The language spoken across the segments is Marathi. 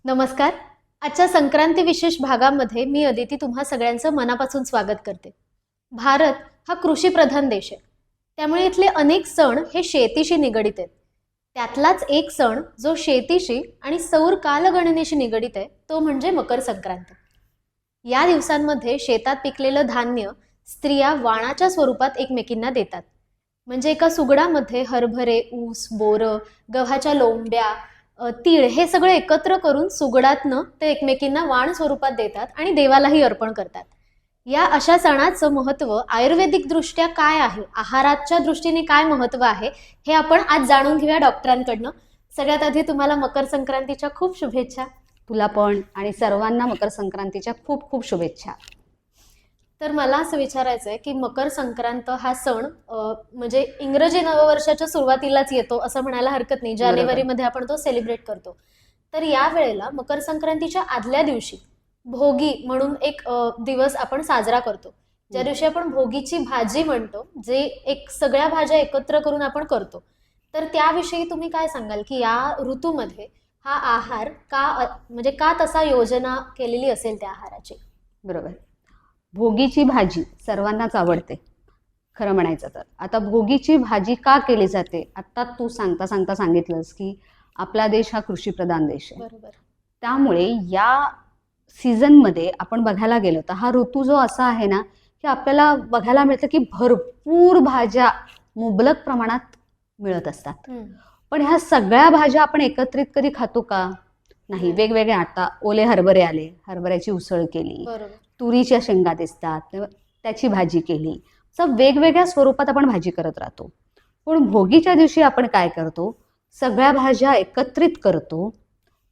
नमस्कार. आजच्या संक्रांती विशेष भागामध्ये मी अदिती तुम्हा सगळ्यांचं मनापासून स्वागत करते. भारत हा कृषीप्रधान देश आहे. त्यामुळे इथले अनेक सण हे शेतीशी निगडित आहेत. त्यातलाच एक सण जो शेतीशी आणि सौर कालगणनेशी निगडित आहे तो म्हणजे मकर संक्रांत. या दिवसांमध्ये शेतात पिकलेलं धान्य स्त्रिया वाणाच्या स्वरूपात एकमेकींना देतात. म्हणजे एका सुगडामध्ये हरभरे, ऊस, बोरं, गव्हाच्या लोंब्या, तीळ हे सगळं एकत्र करून सुगडातनं ते एकमेकींना वाण स्वरूपात देतात आणि देवालाही अर्पण करतात. या अशा सणाचं महत्त्व आयुर्वेदिक दृष्ट्या काय आहे, आहाराच्या दृष्टीने काय महत्त्व आहे, हे आपण आज जाणून घेऊया डॉक्टरांकडनं. सगळ्यात आधी तुम्हाला मकर संक्रांतीच्या खूप शुभेच्छा. तुला पण आणि सर्वांना मकर संक्रांतीच्या खूप खूप शुभेच्छा. तर मला असं विचारायचं आहे की मकर संक्रांत हा सण म्हणजे इंग्रजी नववर्षाच्या सुरुवातीलाच येतो असं म्हणायला हरकत नाही. जानेवारीमध्ये आपण तो सेलिब्रेट करतो. तर या वेळेला मकर संक्रांतीच्या आदल्या दिवशी भोगी म्हणून एक दिवस आपण साजरा करतो, ज्या दिवशी आपण भोगीची भाजी म्हणतो, जे एक सगळ्या भाज्या एकत्र करून आपण करतो. तर त्याविषयी तुम्ही काय सांगाल की या ऋतूमध्ये हा आहार का तसा योजना केलेली असेल त्या आहाराची? बरोबर. भोगीची भाजी सर्वांनाच आवडते खरं म्हणायचं तर. आता भोगीची भाजी का केली जाते, आता तू सांगता सांगता सांगितलंस की आपला देश हा कृषीप्रधान देश आहे. बरोबर. त्यामुळे या सीझनमध्ये आपण बघायला गेलो तर हा ऋतू जो असा आहे ना की आपल्याला बघायला मिळतं की भरपूर भाज्या मुबलक प्रमाणात मिळत असतात. पण ह्या सगळ्या भाज्या आपण एकत्रित कधी खातो का? नाही. वेगवेगळे, आता ओले हरभरे आले, हरभऱ्याची उसळ केली, बरोबर. तुरीच्या शेंगा दिसतात त्याची भाजी केली, असं वेगवेगळ्या स्वरूपात आपण भाजी करत राहतो. पण भोगीच्या दिवशी आपण काय करतो, सगळ्या भाज्या एकत्रित करतो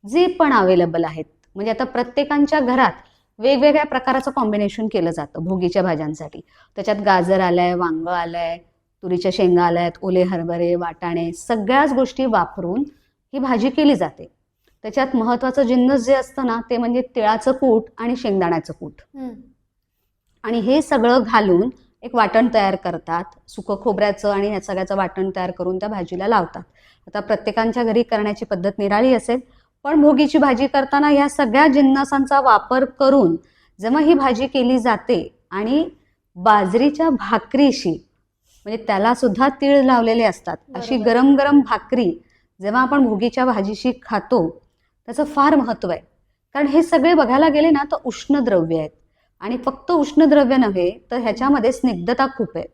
जे पण अवेलेबल आहेत. म्हणजे आता प्रत्येकांच्या घरात वेगवेगळ्या प्रकाराचं कॉम्बिनेशन केलं जातं भोगीच्या भाज्यांसाठी. त्याच्यात गाजर आलंय, वांग आलंय, तुरीच्या शेंगा आल्यात, ओले हरभरे, वाटाणे, सगळ्याच गोष्टी वापरून ही भाजी केली जाते. त्याच्यात महत्वाचं जिन्नस जे असतं ना ते म्हणजे तिळाचं कूट आणि शेंगदाण्याचं कूट. आणि हे सगळं घालून एक वाटण तयार करतात, सुकं खोबऱ्याचं, आणि ह्या सगळ्याचं वाटण तयार करून त्या भाजीला लावतात. आता प्रत्येकांच्या घरी करण्याची पद्धत निराळी असेल, पण भोगीची भाजी करताना या सगळ्या जिन्नसांचा वापर करून जेव्हा ही भाजी केली जाते आणि बाजरीच्या भाकरीशी, म्हणजे त्याला सुद्धा तीळ लावलेले असतात, अशी गरम गरम भाकरी जेव्हा आपण भोगीच्या भाजीशी खातो त्याचं फार महत्त्व आहे. कारण हे सगळे बघायला गेले ना तर उष्णद्रव्य आहेत, आणि फक्त उष्णद्रव्य नव्हे तर ह्याच्यामध्ये स्निग्धता खूप आहे.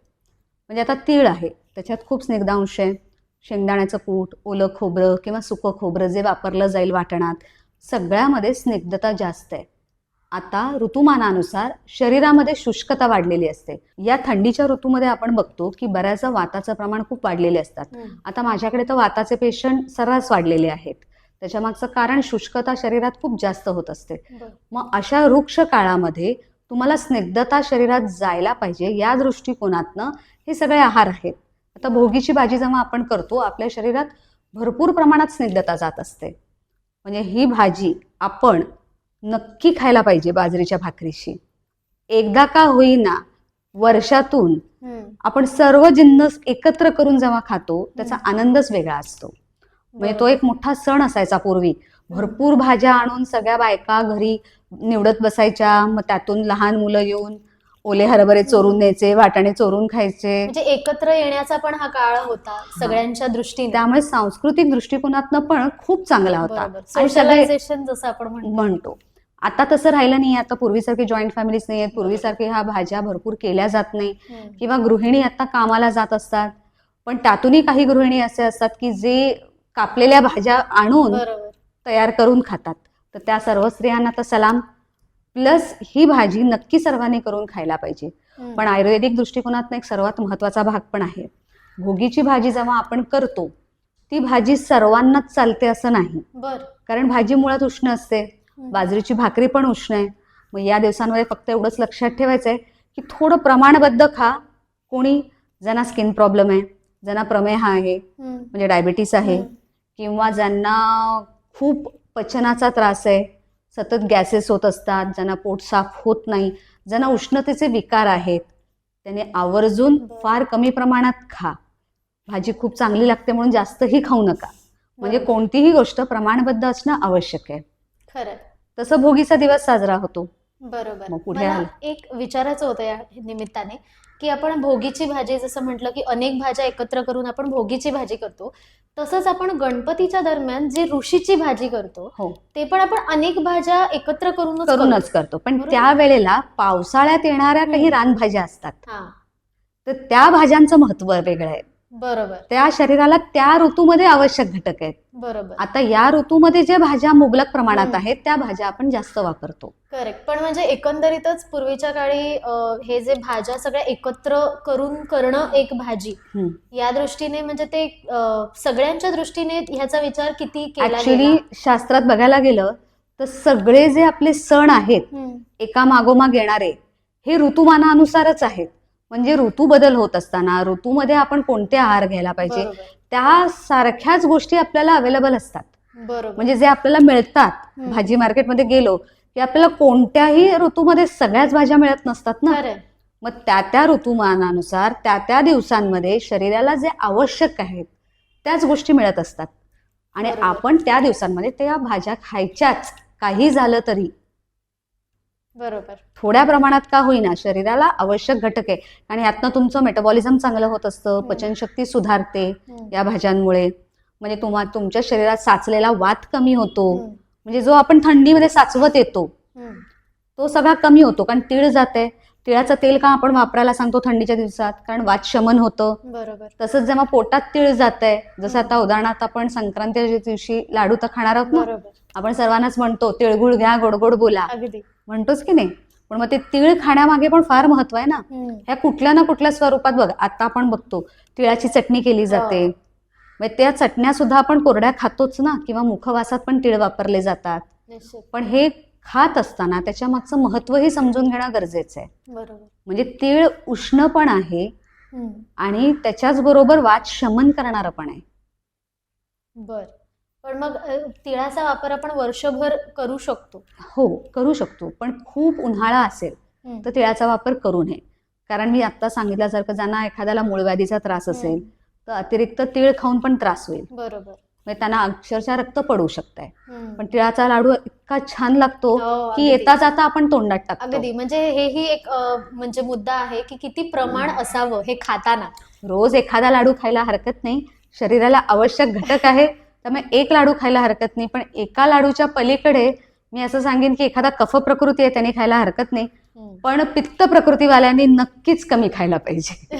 म्हणजे आता तीळ आहे, त्याच्यात खूप स्निग्धांश आहे. शेंगदाण्याचं कूट, ओलं खोबरं किंवा सुकं खोबरं जे वापरलं जाईल वाटणात, सगळ्यामध्ये स्निग्धता जास्त आहे. आता ऋतुमानानुसार शरीरामध्ये शुष्कता वाढलेली असते. या थंडीच्या ऋतूमध्ये आपण बघतो की बऱ्याचदा वाताचं प्रमाण खूप वाढलेले असतात. आता माझ्याकडे तर वाताचे पेशंट सर्रास वाढलेले आहेत. त्याच्यामागचं कारण शुष्कता शरीरात खूप जास्त होत असते. मग अशा रुक्ष काळामध्ये तुम्हाला स्निग्धता शरीरात जायला पाहिजे, या दृष्टिकोनातनं हे सगळे आहार आहेत. आता भोगीची भाजी जेव्हा आपण करतो आपल्या शरीरात भरपूर प्रमाणात स्निग्धता जात असते. म्हणजे ही भाजी आपण नक्की खायला पाहिजे बाजरीच्या भाकरीशी. एकदा का होईना वर्षातून आपण सर्व जिन्नस एकत्र करून जेव्हा खातो त्याचा आनंदच वेगळा असतो. म्हणजे तो एक मोठा सण असायचा पूर्वी. भरपूर भाज्या आणून सगळ्या बायका घरी निवडत बसायच्या, मग त्यातून लहान मुलं येऊन ओले हरभरे चोरून न्यायचे, वाटाणे चोरून खायचे. म्हणजे एकत्र येण्याचा पण हा काळ होता सगळ्यांच्या दृष्टीने. त्यामुळे सांस्कृतिक दृष्टिकोनातनं पण खूप चांगला होता. सोशलायझेशन जसं आपण म्हणतो. आता तसं राहिलं नाही. आता पूर्वीसारखी जॉईंट फॅमिलीज नाही आहेत, पूर्वीसारखे ह्या भाज्या भरपूर केल्या जात नाही. किंवा गृहिणी आता कामाला जात असतात, पण त्यातूनही काही गृहिणी असे असतात की जे कापलेल्या भाज्या आणून तयार करून खातात. तर त्या सर्व स्त्रियांना तर सलाम. प्लस ही भाजी नक्की सर्वांनी करून खायला पाहिजे. पण आयुर्वेदिक दृष्टिकोनातनं एक सर्वात महत्वाचा भाग पण आहे. भोगीची भाजी जेव्हा आपण करतो ती भाजी सर्वांनाच चालते असं नाही. कारण भाजी मुळात उष्ण असते, बाजरीची भाकरी पण उष्ण आहे. मग या दिवसांमध्ये फक्त एवढंच लक्षात ठेवायचं आहे की थोडं प्रमाणबद्ध खा. कोणी ज्यांना स्किन प्रॉब्लेम आहे, ज्यांना प्रमेह आहे म्हणजे डायबिटीस आहे, किंवा ज्यांना खूप पचनाचा त्रास आहे, सतत गॅसेस होत असतात, ज्यांना पोट साफ होत नाही, ज्यांना उष्णतेचे विकार आहेत, त्याने आवर्जून फार कमी प्रमाणात खा. भाजी खूप चांगली लागते म्हणून जास्तही खाऊ नका. म्हणजे कोणतीही गोष्ट प्रमाणबद्ध असणं आवश्यक आहे. खरं. तसं भोगीचा दिवस साजरा होतो. बरोबर. मग पुढे मला आलं. एक विचारायचं होतं या निमित्ताने, की आपण भोगीची भाजी जसं म्हटलं, की अनेक भाज्या एकत्र करून आपण भोगीची भाजी करतो. तसंच आपण गणपतीच्या दरम्यान जी ऋषीची भाजी करतो, हो, ते पण आपण अनेक भाज्या एकत्र करूनच करूनच करतो. करतो. पण बरोबर? त्यावेळेला पावसाळ्यात येणाऱ्या काही रानभाज्या असतात. हां, तर त्या भाज्यांचं महत्त्व वेगळं आहे. बरोबर, त्या शरीराला त्या ऋतूमध्ये आवश्यक घटक आहेत. बरोबर. आता या ऋतूमध्ये जे भाज्या मुबलक प्रमाणात हम्म. आहेत त्या भाज्या आपण जास्त वापरतो. करेक्ट. पण म्हणजे एकंदरीतच पूर्वीच्या काळी हे जे भाज्या सगळ्या एकत्र करून करणं एक भाजी, हम्म. या दृष्टीने म्हणजे ते सगळ्यांच्या दृष्टीने ह्याचा विचार किती केला गेला. ऍक्च्युली शास्त्रात बघायला गेलं तर सगळे जे आपले सण आहेत हम्म, एका मागोमाग येणारे हे ऋतुमानानुसारच आहेत. म्हणजे ऋतू बदल होत असताना ऋतूमध्ये आपण कोणते आहार घ्यायला पाहिजे बरोबर, त्या सारख्याच गोष्टी आपल्याला अवेलेबल असतात. बरोबर. म्हणजे जे आपल्याला मिळतात हम्म. भाजी मार्केटमध्ये गेलो की आपल्याला कोणत्याही ऋतूमध्ये सगळ्याच भाज्या मिळत नसतात ना. खरंय. मग त्या त्या ऋतुमानानुसार त्या त्या दिवसांमध्ये शरीराला जे आवश्यक आहेत त्याच गोष्टी मिळत असतात आणि बरोबर. आपण त्या दिवसांमध्ये त्या भाज्या खायच्याच. काही झालं तरी बरोबर. थोड्या प्रमाणात का होईना शरीराला आवश्यक घटक आहे आणि यातनं तुमचं मेटाबॉलिझम चांगलं होत असतं, पचनशक्ती सुधारते या भाज्यांमुळे. म्हणजे तुमच्या शरीरात साचलेला वात कमी होतो. म्हणजे जो आपण थंडीमध्ये साचवत येतो तो सगळा कमी होतो. कारण तीळ जाते, तिळाचं तेल का आपण वापरायला सांगतो थंडीच्या दिवसात, कारण वात शमन होतं. बरोबर. तसंच जेव्हा पोटात तीळ जात आहे, जसं आता उदाहरणार्थ आपण संक्रांतीच्या दिवशी लाडू तर खाणार आहोत ना, बरोबर. आपण सर्वांनाच म्हणतो तिळगुळ घ्या गोड गोड बोला, अगदी. म्हणतोच की नाही. पण मग ते तीळ खाण्यामागे पण फार महत्व आहे ना. ह्या कुठल्या ना कुठल्या स्वरूपात बघ आता आपण बघतो तिळाची चटणी केली जाते. मग त्या चटण्या सुद्धा आपण कोरड्या खातोच ना, किंवा मुखवासात पण तीळ वापरले जातात. निश्चित. पण हे खात असताना त्याच्या मागचं महत्वही समजून घेणं गरजेचं आहे. बरोबर. म्हणजे तीळ उष्ण पण आहे हम्म. आणि त्याच्याच बरोबर वात शमन करणारं पण आहे. बर. पण मग तिळाचा वापर आपण वर्षभर करू शकतो? हो, करू शकतो. पण खूप उन्हाळा असेल तर तिळाचा वापर करू नये. कारण मी आत्ता सांगितल्यासारखं ज्यांना एखाद्याला मूळव्याधीचा त्रास असेल तर अतिरिक्त तीळ खाऊन पण त्रास होईल. बरोबर. म्हणजे त्यांना अक्षरशः रक्त पडू शकतंय. पण तिळाचा लाडू इतका छान लागतो हो, की येता जाता आपण तोंडात टाकतो. अगदी. म्हणजे हेही एक म्हणजे मुद्दा आहे की किती प्रमाण असावं हे खाताना. रोज एखादा लाडू खायला हरकत नाही. शरीराला आवश्यक घटक आहे त्यामुळे एक लाडू खायला हरकत नाही. पण एका लाडूच्या पलीकडे मी असं सांगेन की एखादा कफ प्रकृती आहे त्याने खायला हरकत नाही. पण पित्त प्रकृतीवाल्यांनी नक्कीच कमी खायला पाहिजे.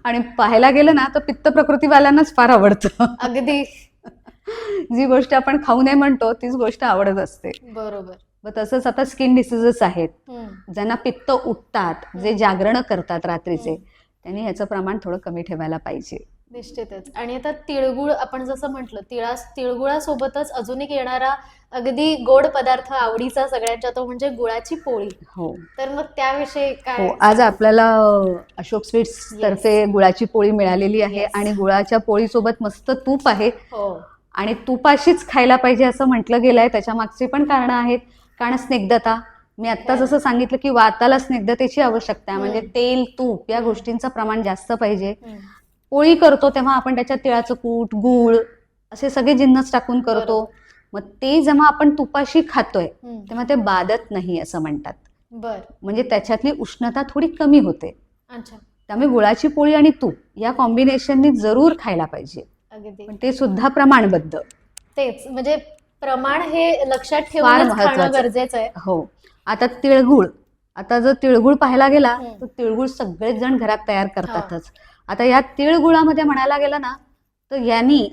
आणि पाहायला गेलं ना तर पित्त प्रकृतीवाल्यांनाच फार आवडतं. अगदी. जी गोष्ट आपण खाऊ नये म्हणतो तीच गोष्ट आवडत असते. बरोबर. मग तसंच आता स्किन डिसीजेस आहेत, ज्यांना पित्त उठतात, जे जागरण करतात रात्रीचे, त्यांनी ह्याचं प्रमाण थोडं कमी ठेवायला पाहिजे. निश्चितच. आणि आता तिळगुळ आपण जसं म्हटलं, तिळगुळासोबतच अजून एक येणारा अगदी गोड पदार्थ आवडीचा सगळ्यांच्या, तो म्हणजे गुळाची पोळी. हो तर मग त्याविषयी काय? हो, आज आपल्याला अशोक स्वीट्स तर्फे गुळाची पोळी मिळालेली आहे. आणि गुळाच्या पोळीसोबत मस्त तूप आहे. हो. आणि तुपाशीच खायला पाहिजे असं म्हटलं गेलंय. त्याच्या मागची पण कारणं आहेत. कारण स्निग्धता, मी आत्ता जसं सांगितलं की वाताला स्निग्धतेची आवश्यकता आहे. म्हणजे तेल तूप या गोष्टींचं प्रमाण जास्त पाहिजे. पोळी करतो तेव्हा आपण त्याच्यात तिळाचं कूट, गूळ असे सगळे जिन्नस टाकून करतो. मग ते जेव्हा आपण तुपाशी खातोय तेव्हा ते बाधत नाही असं म्हणतात. बर. म्हणजे त्याच्यातली उष्णता थोडी कमी होते. अच्छा. त्यामुळे गुळाची पोळी आणि तूप या कॉम्बिनेशननी जरूर खायला पाहिजे. अगदी. पण ते सुद्धा प्रमाणबद्ध. तेच म्हणजे प्रमाण हे लक्षात फार ठेवून खाणं महत्वाचं. गरजेचं आहे. हो. आता तिळगुळ, आता जर तिळगुळ पाहायला गेला तर तिळगुळ सगळेच जण घरात तयार करतातच. आता या तिळगुळामध्ये म्हणायला गेलं ना तर यांनी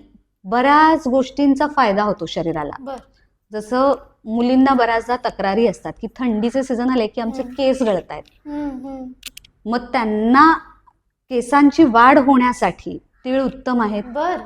बऱ्याच गोष्टींचा फायदा होतो शरीराला. बर. जसं मुलींना बऱ्याचदा तक्रारी असतात की थंडीचे सीझन आले की आमचे केस गळत आहेत. मग त्यांना केसांची वाढ होण्यासाठी तीळ उत्तम आहेत. बर.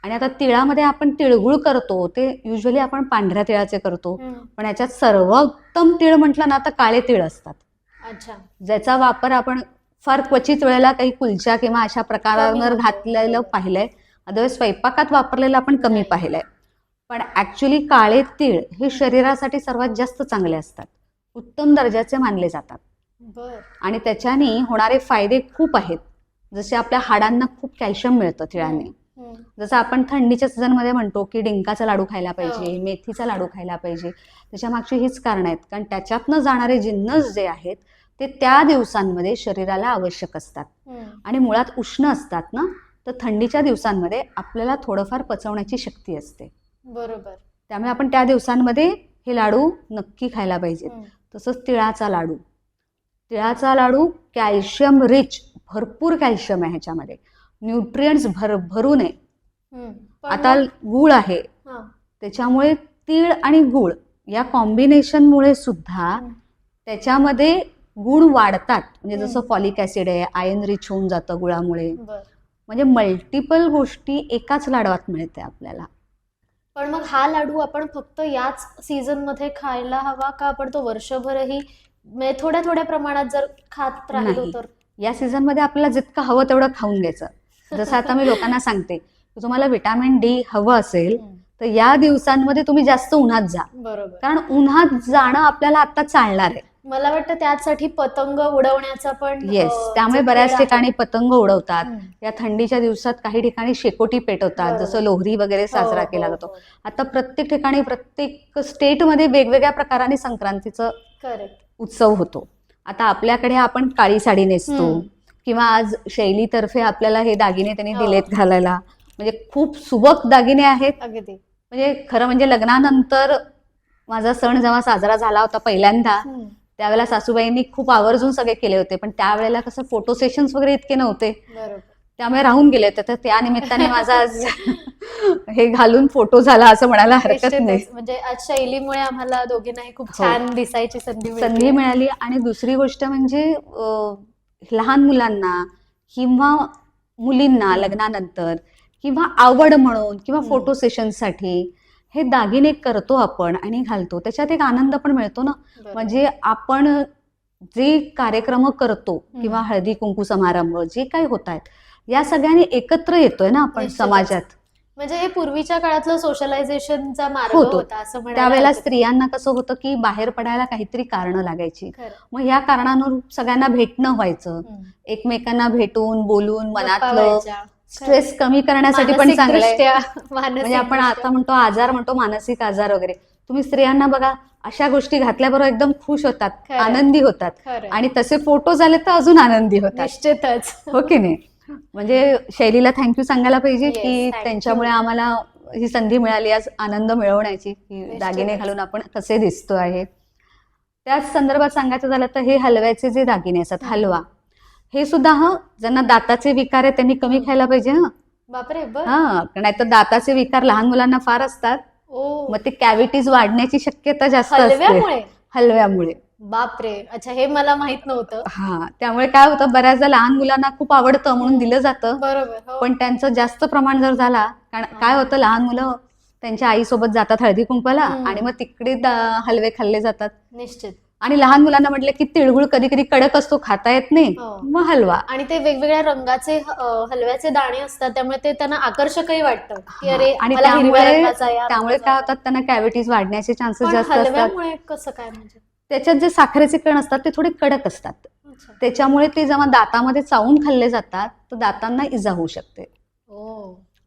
आणि आता तिळामध्ये आपण तिळगुळ करतो ते युजली आपण पांढऱ्या तिळाचे करतो. पण याच्यात सर्वोत्तम तीळ म्हटलं ना तर काळे तीळ असतात. अच्छा. ज्याचा वापर आपण फार क्वचित वेळेला काही कुलच्या किंवा अशा प्रकारावर घातलेलं पाहिलंय. अदरवाईज स्वयंपाकात वापरलेलं आपण कमी पाहिलंय. पण ऍक्च्युली काळे तीळ हे शरीरासाठी सर्वात जास्त चांगले असतात, उत्तम दर्जाचे मानले जातात. बर. आणि त्याच्याने होणारे फायदे खूप आहेत. जसे आपल्या हाडांना खूप कॅल्शियम मिळतं तिळाने. जसं आपण थंडीच्या सीझनमध्ये म्हणतो की डिंकाचा लाडू खायला पाहिजे, मेथीचा लाडू खायला पाहिजे, त्याच्या मागची हीच कारणं आहेत. कारण त्याच्यातनं जाणारे जिन्नस जे आहेत ते त्या दिवसांमध्ये शरीराला आवश्यक असतात आणि मुळात उष्ण असतात ना, तर थंडीच्या दिवसांमध्ये आपल्याला थोडंफार पचवण्याची शक्ती असते. बरोबर. त्यामुळे आपण त्या दिवसांमध्ये हे लाडू नक्की खायला पाहिजेत. तसंच तिळाचा लाडू कॅल्शियम रिच, भरपूर कॅल्शियम आहे ह्याच्यामध्ये, न्यूट्रियंट्स भरून आहे. आता गूळ आहे, त्याच्यामुळे तीळ आणि गूळ या कॉम्बिनेशनमुळे सुद्धा त्याच्यामध्ये गुण वाढतात. म्हणजे जसं फॉलिक ऍसिड आहे, आयर्न रिच होऊन जातं गुळामुळे. म्हणजे मल्टिपल गोष्टी एकाच लाडवात मिळते आपल्याला. पण मग हा लाडू आपण फक्त याच सीझन मध्ये खायला हवा का आपण तो वर्षभरही म्हणजे थोड्या थोड्या प्रमाणात जर खात राहिलो नाही. तर? या सीझन मध्ये आपल्याला जितकं हवं तेवढं खाऊन घ्यायचं. जसं आता मी लोकांना सांगते की तुम्हाला व्हिटॅमिन डी हवं असेल तर या दिवसांमध्ये तुम्ही जास्त उन्हात जा. बरोबर. कारण उन्हात जाणं आपल्याला आता चालणार आहे. मला वाटतं त्यासाठी पतंग उडवण्याचा पण येस, त्यामुळे बऱ्याच ठिकाणी पतंग उडवतात. या थंडीच्या दिवसात काही ठिकाणी शेकोटी पेटवतात, जसं लोहरी वगैरे साजरा केला जातो. आता प्रत्येक ठिकाणी प्रत्येक स्टेटमध्ये वेगवेगळ्या प्रकाराने संक्रांतीचा उत्सव होतो. आता आपल्याकडे आपण काळी साडी नेसतो किंवा आज शैलीतर्फे आपल्याला हे दागिने त्यांनी दिलेत घालायला. म्हणजे खूप सुबक दागिने आहेत. अगदी. म्हणजे खरं म्हणजे लग्नानंतर माझा सण जेव्हा साजरा झाला होता पहिल्यांदा, त्यावेळेला सासूबाईंनी खूप आवर्जून सगळे केले होते. पण त्यावेळेला कसं फोटो सेशन्स वगैरे इतके नव्हते, त्यामुळे राहून गेले होते. तर त्या निमित्ताने माझा आज हे घालून फोटो झाला असं म्हणायला हरकत नाही. म्हणजे आज शैलीमुळे आम्हाला दोघींनाही खूप छान दिसायची संधी मिळाली. आणि दुसरी गोष्ट म्हणजे लहान मुलांना किंवा मुलींना लग्नानंतर किंवा आवड म्हणून किंवा फोटो सेशनसाठी हे दागिने करतो आपण आणि घालतो, त्याच्यात एक आनंद पण मिळतो ना. म्हणजे आपण जे कार्यक्रम करतो किंवा हळदी कुंकू समारंभ जे काही होत आहेत या सगळ्यांनी एकत्र येतोय ना आपण समाजात. म्हणजे हे पूर्वीच्या काळातलं सोशलायझेशनचा मार्ग होता असं म्हणायला. त्यावेळेला स्त्रियांना कसं होतं की बाहेर पडायला काहीतरी कारणं लागायची. मग या कारणांवर सगळ्यांना भेटणं व्हायचं, एकमेकांना भेटून बोलून मनातलं स्ट्रेस कमी करण्यासाठी पण चांगलं आहे. म्हणजे आपण आता म्हणतो आजार, म्हणतो मानसिक आजार वगैरे. तुम्ही स्त्रियांना बघा, अशा गोष्टी घातल्याबरोबर एकदम खुश होतात, आनंदी होतात. आणि तसे फोटो झाले तर अजून आनंदी होतात. निश्चितच. हो की नाही? म्हणजे शैलीला थँक्यू सांगायला पाहिजे की त्यांच्यामुळे आम्हाला ही संधी मिळाली आज आनंद मिळवण्याची, की दागिने घालून आपण कसे दिसतो आहे. त्याच संदर्भात सांगायचं झालं तर हे हलव्याचे जे दागिने असतात, हलवा, हे सुद्धा ज्यांना दाताचे विकार आहे त्यांनी कमी खायला पाहिजे. बापरे. नाहीतर दाताचे विकार लहान मुलांना फार असतात. मग ते कॅव्हिटीज वाढण्याची शक्यता जास्त असते हलव्यामुळे. बापरे. अच्छा, हे मला माहित नव्हतं. त्यामुळे काय होतं, बऱ्याचदा लहान मुलांना खूप आवडतं म्हणून दिलं जातं. बरोबर. पण त्यांचं जास्त प्रमाण जर झाला, कारण काय होतं, लहान मुलं त्यांच्या आईसोबत जातात हळदी कुंकवाला आणि मग तिकडे हलवे खाल्ले जातात. निश्चित. आणि लहान मुलांना म्हटलं की तिळगुळ कधी कधी कडक असतो, खाता येत नाही, मग हलवा. आणि ते वेगवेगळ्या रंगाचे हलव्याचे दाणे असतात, त्यामुळे ते त्यांना आकर्षकही वाटतं की अरे. आणि त्यामुळे काय होतात, त्यांना कॅव्हिटीज वाढण्याचे चान्सेस जास्त असतात. हलव्यामुळे कसं काय? म्हणजे त्याच्यात जे साखरेचे कण असतात ते थोडे कडक असतात, त्याच्यामुळे ते जेव्हा दातामध्ये चावून खाल्ले जातात तर दातांना इजा होऊ शकते.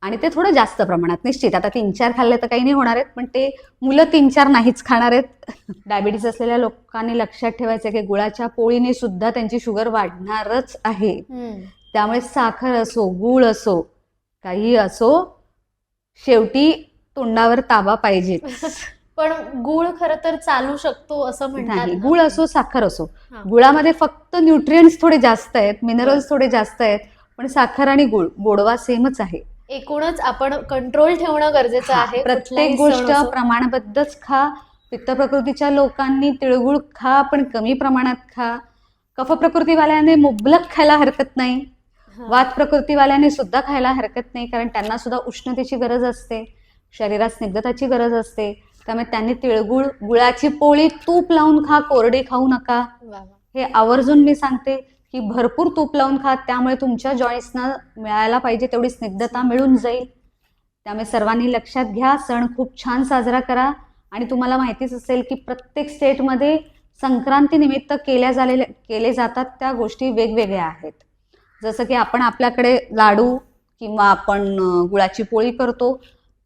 आणि ते थोडं जास्त प्रमाणात. निश्चित आता 3-4 खाल्ले तर काही नाही होणार आहेत, पण ते मुलं 3-4 नाहीच खाणार आहेत. डायबिटीस असलेल्या लोकांनी लक्षात ठेवायचं की गुळाच्या पोळीने सुद्धा त्यांची शुगर वाढणारच आहे. त्यामुळे साखर असो, गूळ असो, काही असो, शेवटी तोंडावर ताबा पाहिजे. पण गुळ खरं तर चालू शकतो असं म्हणतात. गुळ असो साखर असो, गुळामध्ये फक्त न्यूट्रिएंट्स थोडे जास्त आहेत, मिनरल्स थोडे जास्त आहेत, पण साखर आणि गुळ गोडवा सेमच आहे. एकूणच आपण कंट्रोल ठेवणं गरजेचं आहे. प्रत्येक गोष्ट प्रमाणबद्धच खा. पित्त प्रकृतीच्या लोकांनी तिळगुळ खा, पण कमी प्रमाणात खा. कफ प्रकृतीवाल्याने मुबलक खायला हरकत नाही, वात प्रकृतीवाल्याने सुद्धा खायला हरकत नाही, कारण त्यांना सुद्धा उष्णतेची गरज असते, शरीरात स्निग्धताची गरज असते. त्यामुळे त्यांनी तिळगुळ, गुळाची पोळी तूप लावून खा, कोरडी खाऊ नका. हे आवर्जून मी सांगते की भरपूर तूप लावून खा, त्यामुळे तुमच्या जॉईंट्सना मिळायला पाहिजे तेवढी स्निग्धता मिळून जाईल. त्यामुळे सर्वांनी लक्षात घ्या, सण खूप छान साजरा करा. आणि तुम्हाला माहितीच असेल की प्रत्येक स्टेटमध्ये संक्रांती निमित्त केले जातात त्या गोष्टी वेगवेगळ्या आहेत. जसं की आपण आपल्याकडे लाडू किंवा आपण गुळाची पोळी करतो.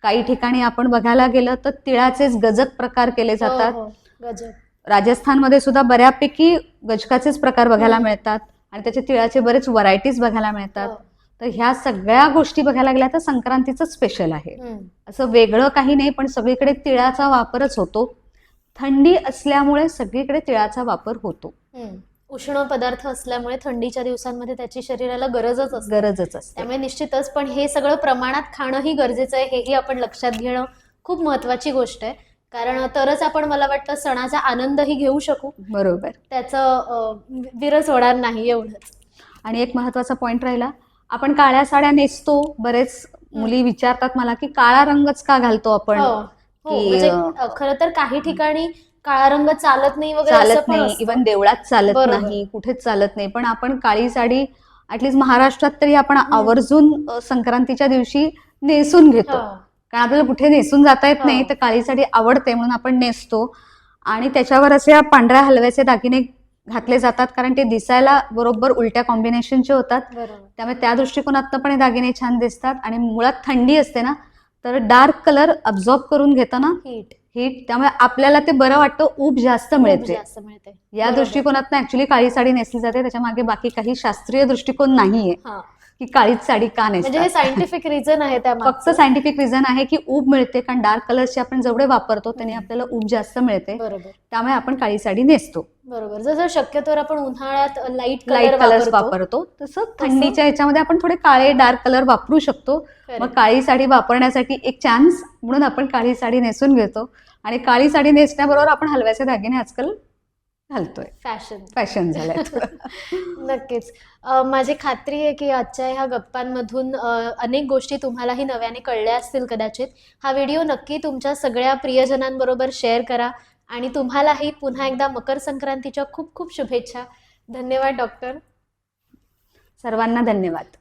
काही ठिकाणी आपण बघायला गेलं तर तिळाचेच गजक प्रकार केले जातात. हो, हो. गजब. राजस्थानमध्ये सुद्धा बऱ्यापैकी गजकाचेच प्रकार बघायला हम्म. मिळतात आणि त्याचे तिळाचे बरेच व्हरायटीज बघायला मिळतात. हो. तर ह्या सगळ्या गोष्टी बघायला गेल्या तर संक्रांतीचं स्पेशल आहे. हम्म. असं वेगळं काही नाही, पण सगळीकडे तिळाचा वापरच होतो. थंडी असल्यामुळे सगळीकडे तिळाचा वापर होतो. हम्म. उष्ण पदार्थ असल्यामुळे थंडीच्या दिवसांमध्ये त्याची शरीराला गरजच असते. गरजच असते. त्यामुळे निश्चितच, पण हे सगळं प्रमाणात खाणंही गरजेचं आहे, हेही आपण लक्षात घेणं खूप महत्वाची गोष्ट आहे. कारण तरच आपण, मला वाटतं, सणाचा आनंदही घेऊ शकू. बरोबर. त्याचं विरस होणार नाही, एवढंच. आणि एक महत्वाचा पॉइंट राहिला, आपण काळ्या साड्या नेसतो. बरेच मुली विचारतात मला की काळा रंगच का घालतो आपण, हो, हो. की म्हणजे खरं तर काही ठिकाणी काळा रंग चालत नाही वगैरे, असं चालत पण नाही, असतं. इवन देवळात चालत बरोबर. नाही, कुठेच चालत नाही. पण आपण काळी साडी ऍटलीस्ट महाराष्ट्रात तरी आपण आवर्जून संक्रांतीच्या दिवशी नेसून घेतो. हो. कारण आपल्याला कुठे नेसून जाता येत नाही, हो. तर काळी साडी आवडते म्हणून आपण नेसतो. आणि त्याच्यावर असे पांढऱ्या हलव्याचे दागिने घातले जातात, कारण ते दिसायला बरोबर उलट्या कॉम्बिनेशनचे होतात. बरोबर. त्यामुळे त्या दृष्टिकोनातनं पण हे दागिने छान दिसतात. आणि मुळात थंडी असते ना, तर डार्क कलर अब्झॉर्ब करून घेतं ना हीट हीट, त्यामुळे आपल्याला ते बरं वाटतं, ऊब जास्त मिळते. जास्त मिळते. या बरोबर. दृष्टिकोनातनं ऍक्च्युली काळी साडी नेसली जाते. त्याच्या मागे बाकी काही शास्त्रीय दृष्टिकोन नाहीये हा. की काळीच साडी का म्हणजे हे नेसतात. सायंटिफिक रिझन आहे त्या फक्त सायंटिफिक रिझन आहे की ऊब मिळते, कारण डार्क कलर्सचे आपण जेवढे वापरतो त्याने आपल्याला ऊब जास्त मिळते. बरोबर. त्यामुळे आपण काळी साडी नेसतो. बरोबर. जसं शक्यतोवर आपण उन्हाळ्यात लाईट लाईट कलर्स वापरतो. वापरतो, तसं थंडीच्या ह्याच्यामध्ये आपण थोडे काळे डार्क कलर वापरू शकतो. खरं. मग काळी साडी वापरण्यासाठी एक चान्स म्हणून आपण काळी साडी नेसून घेतो. आणि काळी साडी नेसण्याबरोबर आपण हलव्याचे दागिने आजकाल घालतोय. फॅशन झालंय. नक्कीच. माझी खात्री आहे की आजच्या ह्या गप्पांमधून अनेक गोष्टी तुम्हालाही नव्याने कळल्या असतील कदाचित. हा व्हिडिओ नक्की तुमच्या सगळ्या प्रियजनांबरोबर शेअर करा. आणि तुम्हालाही पुन्हा एकदा मकर संक्रांतीच्या खूप खूप शुभेच्छा. धन्यवाद डॉक्टर. सर्वांना धन्यवाद.